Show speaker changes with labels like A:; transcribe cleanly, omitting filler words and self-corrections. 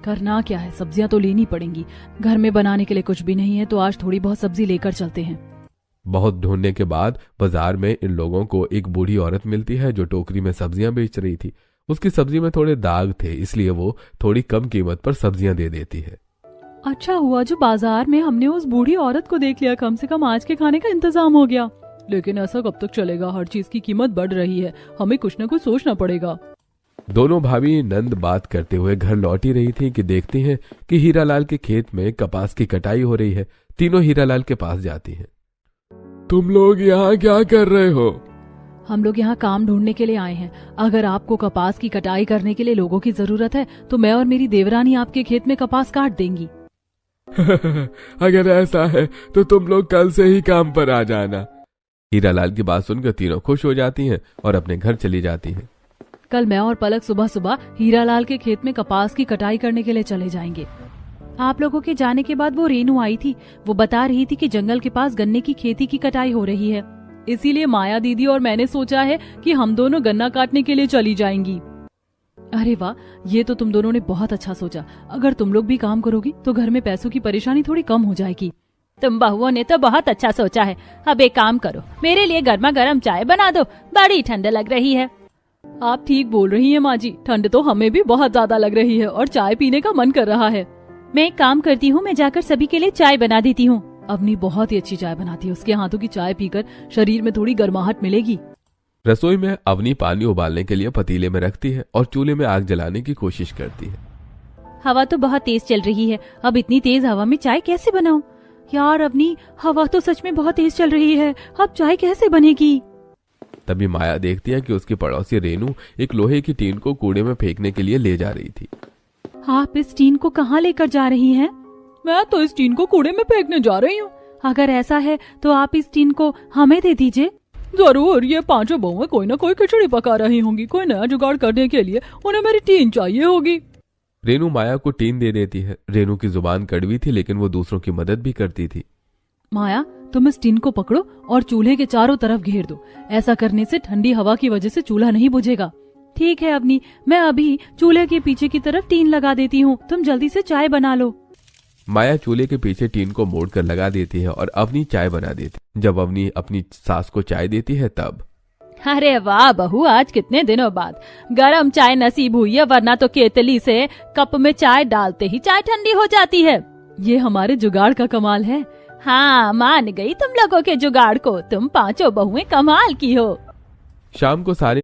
A: करना क्या है, सब्जियां तो लेनी पड़ेंगी। घर में बनाने के लिए कुछ भी नहीं है तो आज थोड़ी बहुत सब्जी लेकर चलते हैं।
B: बहुत ढूंढने के बाद बाजार में इन लोगों को एक बूढ़ी औरत मिलती है जो टोकरी में सब्जियां बेच रही थी। उसकी सब्जी में थोड़े दाग थे, इसलिए वो थोड़ी कम कीमत पर सब्जियां दे देती है।
A: अच्छा हुआ जो बाजार में हमने उस बूढ़ी औरत को देख लिया, कम से कम आज के खाने का इंतजाम हो गया। लेकिन ऐसा कब तक चलेगा, हर चीज की कीमत बढ़ रही है, हमें कुछ न कुछ सोचना पड़ेगा।
B: दोनों भाभी नंद बात करते हुए घर लौटी रही थी कि देखती हैं कि हीरालाल के खेत में कपास की कटाई हो रही है। तीनों हीरालाल के पास जाती हैं।
C: तुम लोग यहाँ क्या कर रहे हो?
A: हम लोग यहाँ काम ढूंढने के लिए आए हैं। अगर आपको कपास की कटाई करने के लिए लोगों की जरूरत है तो मैं और मेरी देवरानी आपके खेत में कपास काट देंगी।
C: अगर ऐसा है तो तुम लोग कल से ही काम पर आ जाना।
B: हीरालाल की बात सुनकर तीनों खुश हो जाती हैं और अपने घर चली जाती हैं।
A: कल मैं और पलक सुबह सुबह हीरालाल के खेत में कपास की कटाई करने के लिए चले जाएंगे। आप लोगों के जाने के बाद वो रेनू आई थी। वो बता रही थी कि जंगल के पास गन्ने की खेती की कटाई हो रही है, इसीलिए माया दीदी और मैंने सोचा है कि हम दोनों गन्ना काटने के लिए चली जाएंगी। अरे वाह, ये तो तुम दोनों ने बहुत अच्छा सोचा। अगर तुम लोग भी काम करोगी तो घर में पैसों की परेशानी थोड़ी कम हो जाएगी।
D: तुम बहुओं ने तो बहुत अच्छा सोचा है। अब एक काम करो, मेरे लिए गर्मा गर्म चाय बना दो, बड़ी ठंड लग रही है।
A: आप ठीक बोल रही हैं माँ जी, ठंड तो हमें भी बहुत ज्यादा लग रही है और चाय पीने का मन कर रहा है।
D: मैं एक काम करती हूँ, मैं जाकर सभी के लिए चाय बना देती हूँ।
A: अवनी बहुत ही अच्छी चाय बनाती है, उसके हाथों की चाय पीकर शरीर में थोड़ी गर्माहट मिलेगी।
B: रसोई में अवनी पानी उबालने के लिए पतीले में रखती है और चूल्हे में आग जलाने की कोशिश करती है।
D: हवा तो बहुत तेज चल रही है, अब इतनी तेज हवा में चाय कैसे बनाऊं?
A: यार अवनी, हवा तो सच में बहुत तेज चल रही है, अब चाय कैसे बनेगी?
B: तभी माया देखती है कि उसकी पड़ोसी रेनू एक लोहे की टीन को कूड़े में फेंकने के लिए ले जा रही थी।
A: आप इस टीन को कहाँ लेकर जा रही हैं? मैं तो इस टीन को कूड़े में फेंकने जा रही हूँ। अगर ऐसा है तो आप इस टीन को हमें दे दीजिए। जरूर, ये पांचों बहुएं कोई ना कोई खिचड़ी पका रही होंगी, कोई नया जुगाड़ करने के लिए उन्हें मेरी टीन चाहिए होगी।
B: रेनू माया को टीन दे देती है। रेनू की जुबान कड़वी थी लेकिन वो दूसरों की मदद भी करती थी।
A: माया, तुम इस टीन को पकड़ो और चूल्हे के चारों तरफ घेर दो। ऐसा करने से ठंडी हवा की वजह से चूल्हा नहीं बुझेगा। ठीक है अवनी, मैं अभी चूल्हे के पीछे की तरफ टीन लगा देती हूँ, तुम जल्दी से चाय बना लो।
B: माया चूल्हे के पीछे टीन को मोड़कर लगा देती है और अवनी चाय बना देती। जब अवनी अपनी सास को चाय देती है तब,
D: अरे वाह बहू, आज कितने दिनों बाद गरम चाय नसीब हुई है, वरना तो केतली से कप में चाय डालते ही चाय ठंडी हो जाती है।
A: ये हमारे जुगाड़ का कमाल है।
D: हाँ, मान गई तुम लोगों के जुगाड़ को, तुम पांचों बहुएं कमाल की हो।
B: शाम को सारे